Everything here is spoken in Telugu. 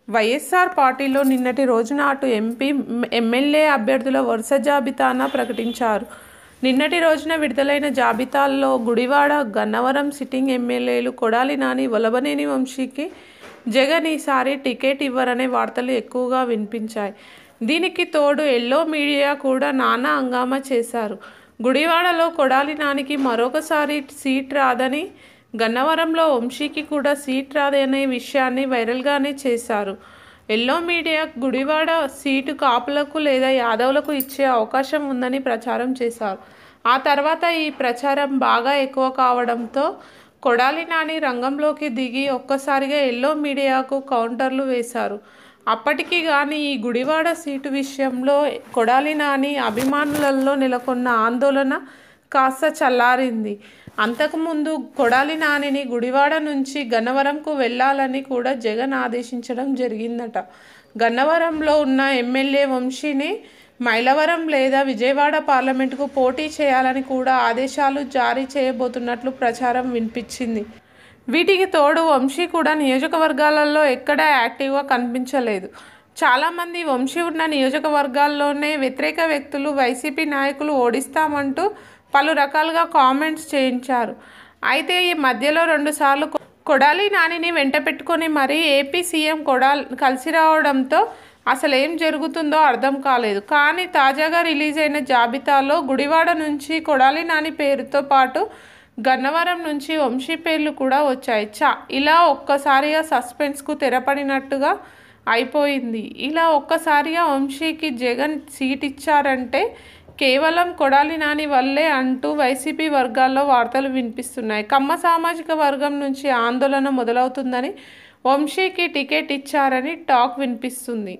వైఎస్ఆర్ పార్టీలో నిన్నటి రోజున అటు ఎంపీ, ఎమ్మెల్యే అభ్యర్థుల వరుస జాబితాను ప్రకటించారు. నిన్నటి రోజున విడుదలైన జాబితాల్లో గుడివాడ, గన్నవరం సిట్టింగ్ ఎమ్మెల్యేలు కొడాలి నాని, వల్లభనేని వంశీకి జగన్ ఈసారి టికెట్ ఇవ్వరనే వార్తలు ఎక్కువగా వినిపించాయి. దీనికి తోడు ఎల్లో మీడియా కూడా నానా హంగామా చేశారు. గుడివాడలో కొడాలి నానికి మరొకసారి సీట్ రాదని, గన్నవరంలో వంశీకి కూడా సీట్ రాదనే విషయాన్ని వైరల్గానే చేశారు. ఎల్లో మీడియా గుడివాడ సీటు కాపులకు లేదా యాదవులకు ఇచ్చే అవకాశం ఉందని ప్రచారం చేశారు. ఆ తర్వాత ఈ ప్రచారం బాగా ఎక్కువ కావడంతో కొడాలి నాని రంగంలోకి దిగి ఒక్కసారిగా ఎల్లో మీడియాకు కౌంటర్లు వేశారు. అప్పటికి కానీ ఈ గుడివాడ సీటు విషయంలో కొడాలి నాని అభిమానులలో నెలకొన్న ఆందోళన కాస్త చల్లారింది. అంతకుముందు కొడాలి నానిని గుడివాడ నుంచి గన్నవరంకు వెళ్లాలని కూడా జగన్ ఆదేశించడం జరిగిందట. గన్నవరంలో ఉన్న ఎమ్మెల్యే వంశీని మైలవరం లేదా విజయవాడ పార్లమెంటుకు పోటీ చేయాలని కూడా ఆదేశాలు జారీ చేయబోతున్నట్లు ప్రచారం వినిపించింది. వీటికి తోడు వంశీ కూడా నియోజకవర్గాలలో ఎక్కడా యాక్టివ్గా కనిపించలేదు. చాలామంది వంశీ ఉన్న నియోజకవర్గాల్లోనే వ్యతిరేక వ్యక్తులు, వైసీపీ నాయకులు ఓడిస్తామంటూ పలు రకాలుగా కామెంట్స్ చేయించారు. అయితే ఈ మధ్యలో 2 సార్లు కొడాలి నానిని వెంట పెట్టుకొని మరీ ఏపీ సీఎం కలిసి రావడంతో అసలు ఏం జరుగుతుందో అర్థం కాలేదు. కానీ తాజాగా రిలీజ్ అయిన జాబితాలో గుడివాడ నుంచి కొడాలి నాని పేరుతో పాటు గన్నవరం నుంచి వంశీ పేర్లు కూడా వచ్చాయి. ఇలా ఒక్కసారిగా సస్పెన్స్కు తెరపడినట్టుగా అయిపోయింది. ఇలా ఒక్కసారిగా వంశీకి జగన్ సీట్ ఇచ్చారంటే కేవలం కొడాలి నాని వల్లే అంటూ వైసీపీ వర్గాల్లో వార్తలు వినిపిస్తున్నాయి. కమ్మ సామాజిక వర్గం నుంచి ఆందోళన మొదలవుతుందని, వంశీకి టికెట్ ఇచ్చారని టాక్ వినిపిస్తుంది.